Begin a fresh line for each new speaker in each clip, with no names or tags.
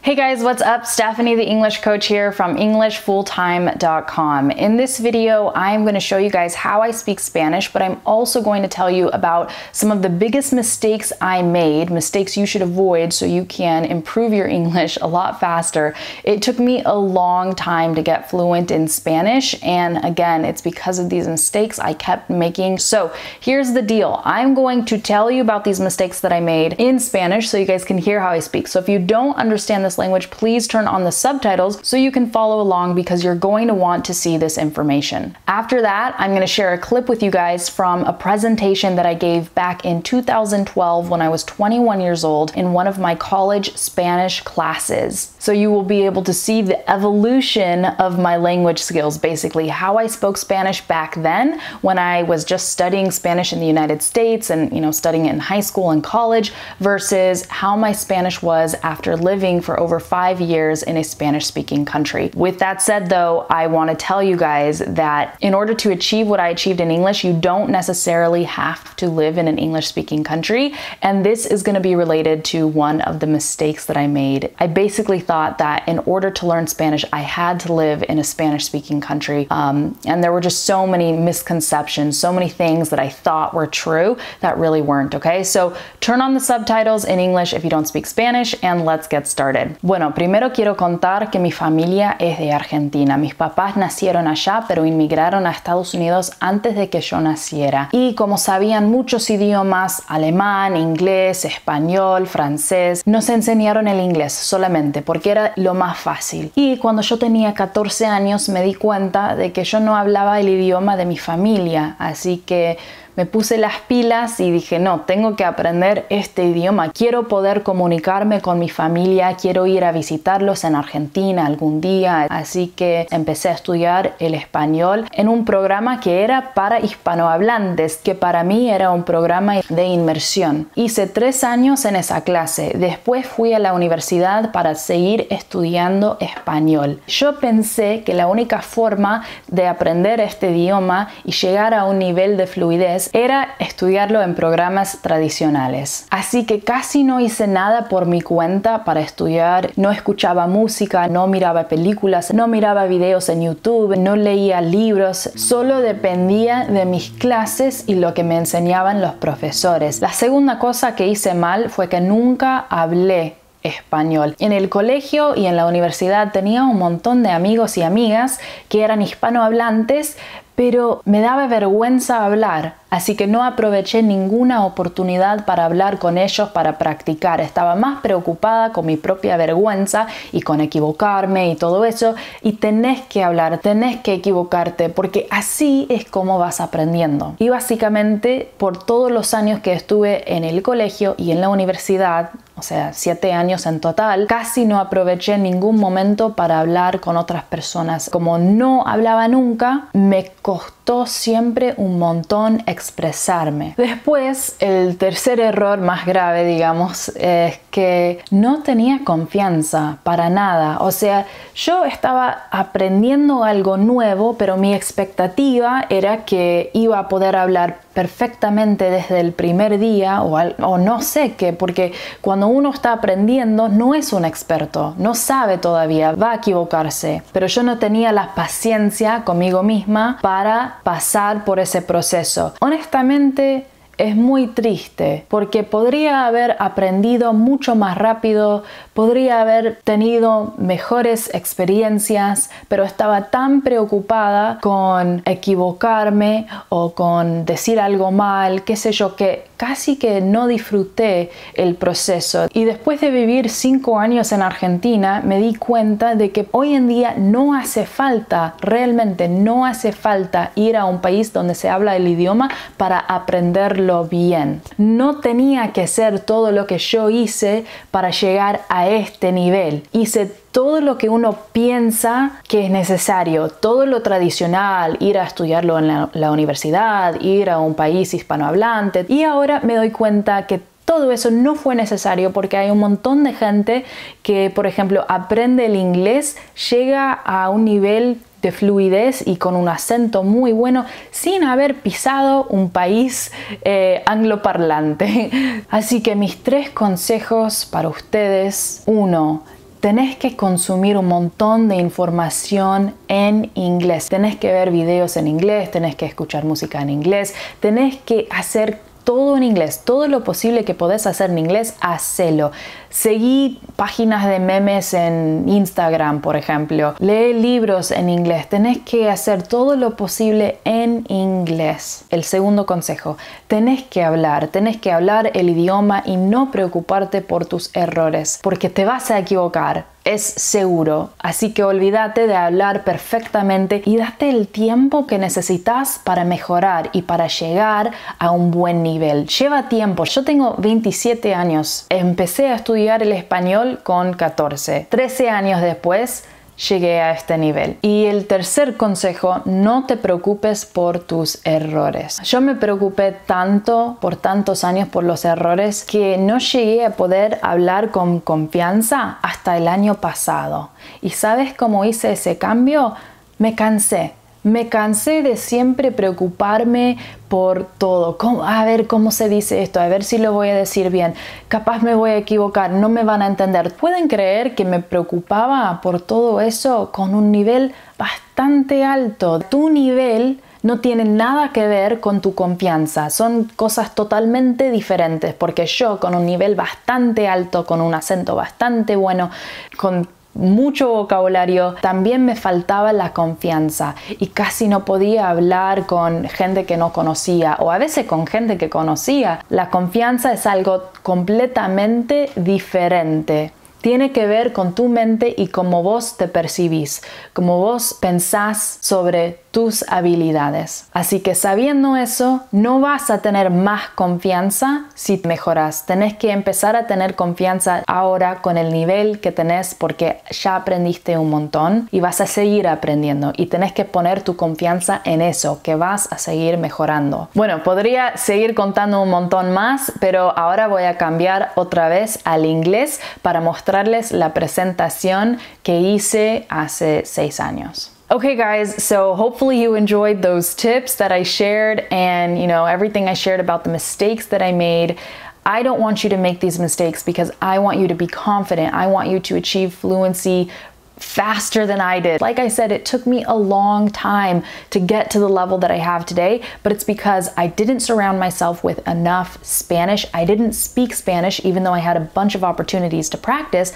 Hey guys, what's up? Stephanie, the English coach here from EnglishFullTime.com. In this video, I'm going to show you guys how I speak Spanish, but I'm also going to tell you about some of the biggest mistakes I made, mistakes you should avoid so you can improve your English a lot faster. It took me a long time to get fluent in Spanish, and again, it's because of these mistakes I kept making. So here's the deal. I'm going to tell you about these mistakes that I made in Spanish so you guys can hear how I speak. So if you don't understand this language, please turn on the subtitles so you can follow along because you're going to want to see this information. After that, I'm going to share a clip with you guys from a presentation that I gave back in 2012 when I was 21 years old in one of my college Spanish classes. So you will be able to see the evolution of my language skills, basically how I spoke Spanish back then when I was just studying Spanish in the United States and, studying it in high school and college versus how my Spanish was after living for over 5 years in a Spanish-speaking country. With that said though, I want to tell you guys that in order to achieve what I achieved in English, you don't necessarily have to live in an English-speaking country, and this is going to be related to one of the mistakes that I made. I basically thought that in order to learn Spanish, I had to live in a Spanish-speaking country, and there were just so many misconceptions, so many things that I thought were true that really weren't, okay? So turn on the subtitles in English if you don't speak Spanish, and let's get started. Bueno, primero quiero contar que mi familia es de Argentina. Mis papás nacieron allá, pero inmigraron a Estados Unidos antes de que yo naciera. Y como sabían muchos idiomas, alemán, inglés, español, francés, nos enseñaron el inglés solamente porque era lo más fácil. Y cuando yo tenía 14 años me di cuenta de que yo no hablaba el idioma de mi familia, así que me puse las pilas y dije, no, tengo que aprender este idioma. Quiero poder comunicarme con mi familia, quiero ir a visitarlos en Argentina algún día. Así que empecé a estudiar el español en un programa que era para hispanohablantes, que para mí era un programa de inmersión. Hice 3 años en esa clase. Después fui a la universidad para seguir estudiando español. Yo pensé que la única forma de aprender este idioma y llegar a un nivel de fluidez era estudiarlo en programas tradicionales. Así que casi no hice nada por mi cuenta para estudiar, no escuchaba música, no miraba películas, no miraba videos en YouTube, no leía libros, solo dependía de mis clases y lo que me enseñaban los profesores. La segunda cosa que hice mal fue que nunca hablé español. En el colegio y en la universidad tenía un montón de amigos y amigas que eran hispanohablantes, pero me daba vergüenza hablar, así que no aproveché ninguna oportunidad para hablar con ellos, para practicar. Estaba más preocupada con mi propia vergüenza y con equivocarme y todo eso. Y tenés que hablar, tenés que equivocarte, porque así es como vas aprendiendo. Y básicamente, por todos los años que estuve en el colegio y en la universidad, o sea, 7 años en total, casi no aproveché ningún momento para hablar con otras personas. Como no hablaba nunca, me costó siempre un montón expresarme. Después, el tercer error más grave, digamos, es que no tenía confianza para nada. O sea, yo estaba aprendiendo algo nuevo, pero mi expectativa era que iba a poder hablar perfectamente desde el primer día o no sé qué, porque cuando uno está aprendiendo no es un experto, no sabe todavía, va a equivocarse. Pero yo no tenía la paciencia conmigo misma para pasar por ese proceso. Honestamente, es muy triste porque podría haber aprendido mucho más rápido, podría haber tenido mejores experiencias, pero estaba tan preocupada con equivocarme o con decir algo mal, qué sé yo, que casi que no disfruté el proceso. Y después de vivir 5 años en Argentina, me di cuenta de que hoy en día no hace falta, realmente no hace falta ir a un país donde se habla el idioma para aprenderlo bien. No tenía que hacer todo lo que yo hice para llegar a este nivel. Hice todo lo que uno piensa que es necesario, todo lo tradicional, ir a estudiarlo en la universidad, ir a un país hispanohablante, y ahora me doy cuenta que todo eso no fue necesario porque hay un montón de gente que, por ejemplo, aprende el inglés, llega a un nivel de fluidez y con un acento muy bueno sin haber pisado un país angloparlante. Así que mis 3 consejos para ustedes: 1. tenés que consumir un montón de información en inglés. Tenés que ver videos en inglés, tenés que escuchar música en inglés, tenés que hacer todo en inglés. Todo lo posible que podés hacer en inglés, hacelo. Seguí páginas de memes en Instagram, por ejemplo. Lee libros en inglés. Tenés que hacer todo lo posible en inglés. El segundo consejo, tenés que hablar el idioma y no preocuparte por tus errores, porque te vas a equivocar. Es seguro, así que olvídate de hablar perfectamente y date el tiempo que necesitas para mejorar y para llegar a un buen nivel. Lleva tiempo. Yo tengo 27 años. Empecé a estudiar el español con 14. 13 años después llegué a este nivel. Y el tercer consejo, no te preocupes por tus errores. Yo me preocupé tanto por tantos años por los errores que no llegué a poder hablar con confianza hasta el año pasado. ¿Y sabes cómo hice ese cambio? Me cansé. Me cansé de siempre preocuparme por todo. A ver cómo se dice esto, a ver si lo voy a decir bien. Capaz me voy a equivocar, no me van a entender. ¿Pueden creer que me preocupaba por todo eso con un nivel bastante alto? Tu nivel no tiene nada que ver con tu confianza. Son cosas totalmente diferentes, porque yo con un nivel bastante alto, con un acento bastante bueno, con mucho vocabulario, también me faltaba la confianza y casi no podía hablar con gente que no conocía o a veces con gente que conocía. La confianza es algo completamente diferente. Tiene que ver con tu mente y cómo vos te percibís, cómo vos pensás sobre tus habilidades. Así que sabiendo eso, no vas a tener más confianza si mejoras. Tenés que empezar a tener confianza ahora con el nivel que tenés porque ya aprendiste un montón y vas a seguir aprendiendo y tenés que poner tu confianza en eso, que vas a seguir mejorando. Bueno, podría seguir contando un montón más, pero ahora voy a cambiar otra vez al inglés para mostrarles la presentación que hice hace 6 años. Okay guys, so hopefully you enjoyed those tips that I shared and everything I shared about the mistakes that I made. I don't want you to make these mistakes because I want you to be confident. I want you to achieve fluency faster than I did. Like I said, it took me a long time to get to the level that I have today, but it's because I didn't surround myself with enough Spanish. I didn't speak Spanish even though I had a bunch of opportunities to practice.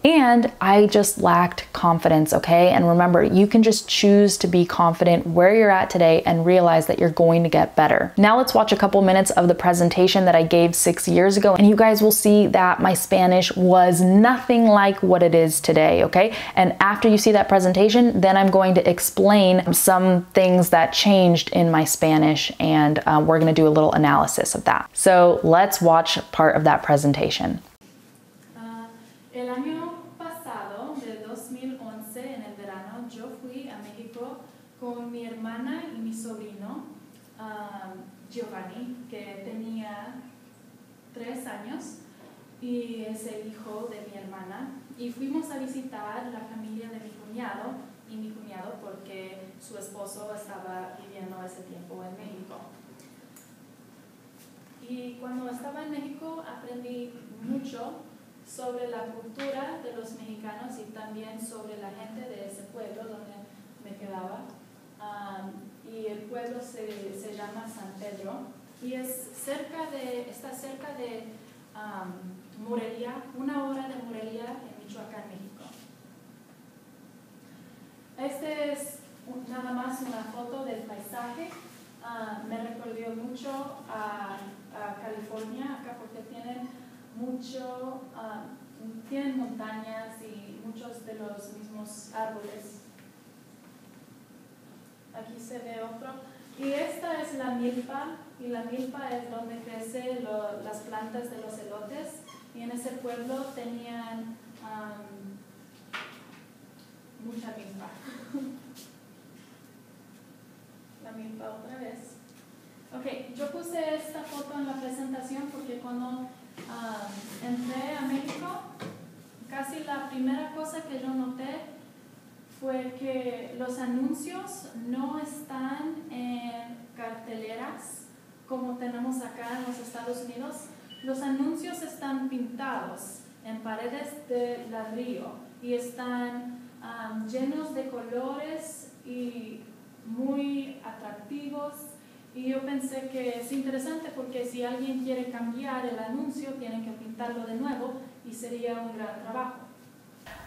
And I just lacked confidence, okay? And remember, you can just choose to be confident where you're at today and realize that you're going to get better. Now let's watch a couple minutes of the presentation that I gave 6 years ago, and you guys will see that my Spanish was nothing like what it is today, okay? And after you see that presentation, then I'm going to explain some things that changed in my Spanish, and we're gonna do a little analysis of that. So let's watch part of that presentation.
El año pasado, de 2011, en el verano, yo fui a México con mi hermana y mi sobrino, Giovanni, que tenía 3 años, y es el hijo de mi hermana. Y fuimos a visitar la familia de mi cuñado y mi cuñado porque su esposo estaba viviendo ese tiempo en México. Y cuando estaba en México aprendí mucho sobre la cultura de los mexicanos y también sobre la gente de ese pueblo donde me quedaba. Y el pueblo se llama San Pedro y está cerca de Morelia, 1 hora de Morelia en Michoacán, México. Este es nada más una foto del paisaje. Me recordó mucho a California, acá porque tienen montañas y muchos de los mismos árboles. Aquí se ve otro. Y esta es la milpa, y la milpa es donde crecen las plantas de los elotes. Y en ese pueblo tenían mucha milpa. La milpa otra vez. Ok, yo puse esta foto en la presentación porque cuando entré a México, casi la primera cosa que yo noté fue que los anuncios no están en carteleras como tenemos acá en los Estados Unidos. Los anuncios están pintados en paredes de ladrillo y están llenos de colores y muy atractivos. Y yo pensé que es interesante porque si alguien quiere cambiar el anuncio, tienen que pintarlo de nuevo y sería un gran trabajo.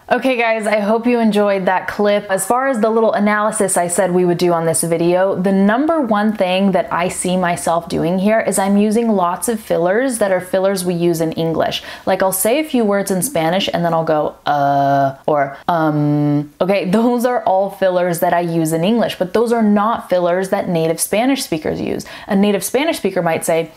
Okay guys, I hope you enjoyed that clip. As far as the little analysis I said we would do on this video, the number one thing that I see myself doing here is I'm using lots of fillers that are fillers we use in English. Like I'll say a few words in Spanish and then I'll go, or okay, those are all fillers that I use in English, but those are not fillers that native Spanish speakers use. A native Spanish speaker might say,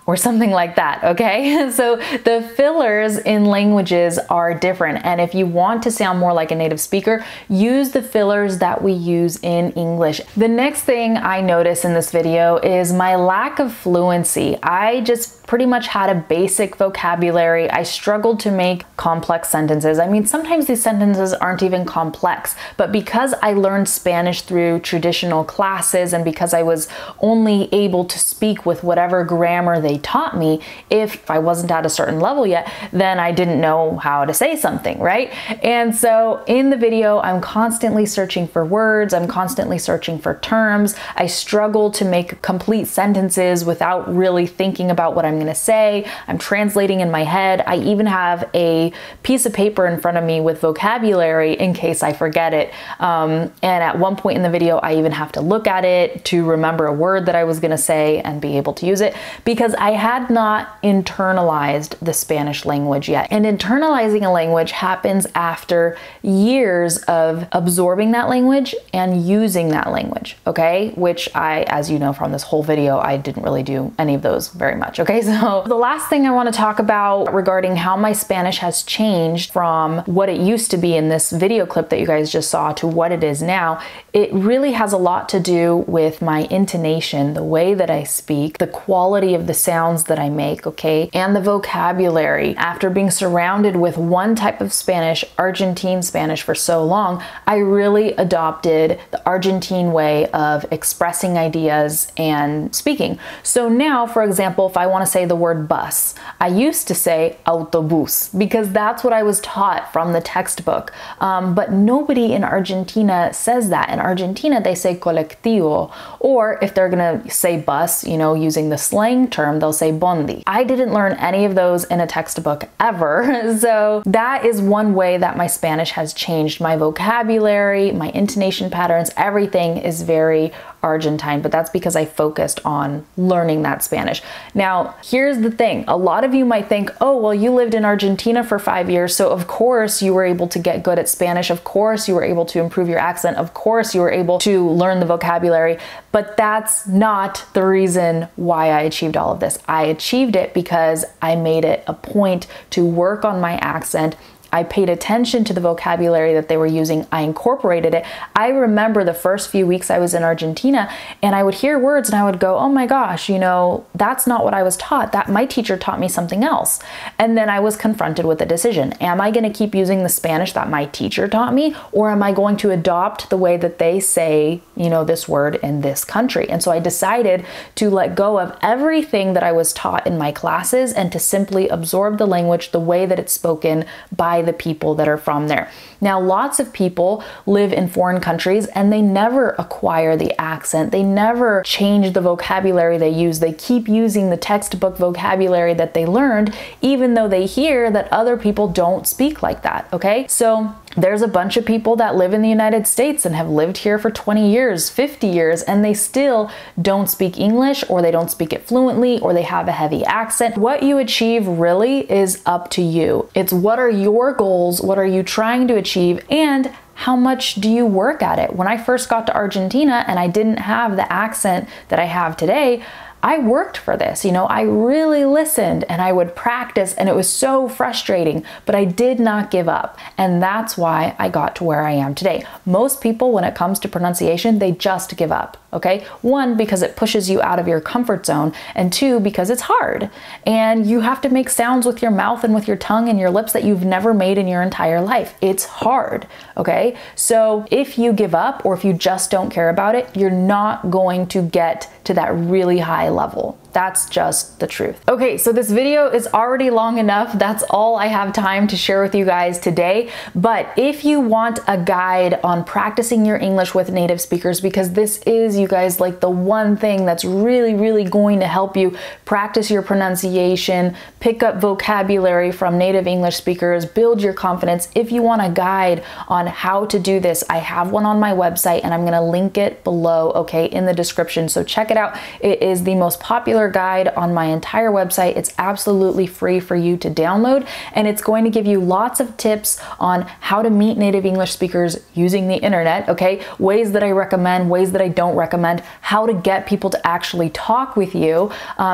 or something like that, okay? So the fillers in languages are different, and if you want to sound more like a native speaker, use the fillers that we use in English. The next thing I notice in this video is my lack of fluency. I just pretty much had a basic vocabulary. I struggled to make complex sentences. I mean, sometimes these sentences aren't even complex, but because I learned Spanish through traditional classes and because I was only able to speak with whatever grammar they taught me, if I wasn't at a certain level yet, then I didn't know how to say something, right? And so in the video, I'm constantly searching for words. I'm constantly searching for terms. I struggle to make complete sentences without really thinking about what I'm going to say. I'm translating in my head. I even have a piece of paper in front of me with vocabulary in case I forget it. And at one point in the video, I even have to look at it to remember a word that I was going to say and be able to use it, because I had not internalized the Spanish language yet. And internalizing a language happens after years of absorbing that language and using that language, okay? Which I, as you know from this whole video, I didn't really do any of those very much, okay? So the last thing I want to talk about regarding how my Spanish has changed from what it used to be in this video clip that you guys just saw to what it is now, it really has a lot to do with my intonation, the way that I speak, the quality of the sounds that I make, okay, and the vocabulary. After being surrounded with one type of Spanish, Argentine Spanish, for so long, I really adopted the Argentine way of expressing ideas and speaking. So now, for example, if I want to say the word bus, I used to say autobus because that's what I was taught from the textbook. But nobody in Argentina says that. In Argentina, they say colectivo, or if they're gonna say bus, you know, using the slang term, they'll say bondi. I didn't learn any of those in a textbook ever. So that is one way that my Spanish has changed. My vocabulary, my intonation patterns, everything is very Argentine, but that's because I focused on learning that Spanish. Now, here's the thing. A lot of you might think, oh, well, you lived in Argentina for 5 years, so of course you were able to get good at Spanish. Of course you were able to improve your accent. Of course you were able to learn the vocabulary, but that's not the reason why I achieved all of this. I achieved it because I made it a point to work on my accent. I paid attention to the vocabulary that they were using. I incorporated it. I remember the first few weeks I was in Argentina and I would hear words and I would go, oh my gosh, you know, that's not what I was taught. That my teacher taught me something else. And then I was confronted with a decision. Am I going to keep using the Spanish that my teacher taught me, or am I going to adopt the way that they say, you know, this word in this country? And so I decided to let go of everything that I was taught in my classes and to simply absorb the language the way that it's spoken by the people that are from there. Now, lots of people live in foreign countries and they never acquire the accent. They never change the vocabulary they use. They keep using the textbook vocabulary that they learned, even though they hear that other people don't speak like that, okay? So there's a bunch of people that live in the United States and have lived here for 20 years, 50 years, and they still don't speak English, or they don't speak it fluently, or they have a heavy accent. What you achieve really is up to you. It's what are your goals? What are you trying to achieve? And how much do you work at it? When I first got to Argentina and I didn't have the accent that I have today, I worked for this, you know, I really listened and I would practice, and it was so frustrating, but I did not give up. And that's why I got to where I am today. Most people, when it comes to pronunciation, they just give up, okay? One, because it pushes you out of your comfort zone, and two, because it's hard. And you have to make sounds with your mouth and with your tongue and your lips that you've never made in your entire life. It's hard, okay? So if you give up, or if you just don't care about it, you're not going to get to that really high level. That's just the truth. Okay, so this video is already long enough. That's all I have time to share with you guys today. But if you want a guide on practicing your English with native speakers, because this is, you guys, like the one thing that's really going to help you practice your pronunciation, pick up vocabulary from native English speakers, build your confidence. If you want a guide on how to do this, I have one on my website and I'm gonna link it below, okay, in the description. So check it out. It is the most popular guide on my entire website. It's absolutely free for you to download, and it's going to give you lots of tips on how to meet native English speakers using the internet, okay? Ways that I recommend, ways that I don't recommend, how to get people to actually talk with you,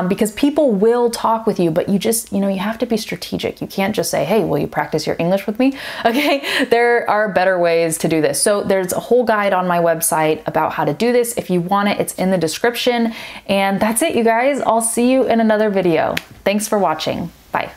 because people will talk with you, but you just, you have to be strategic. You can't just say, hey, will you practice your English with me? Okay, there are better ways to do this. So there's a whole guide on my website about how to do this. If you want it, it's in the description. And that's it, you guys. I'll see you in another video. Thanks for watching. Bye.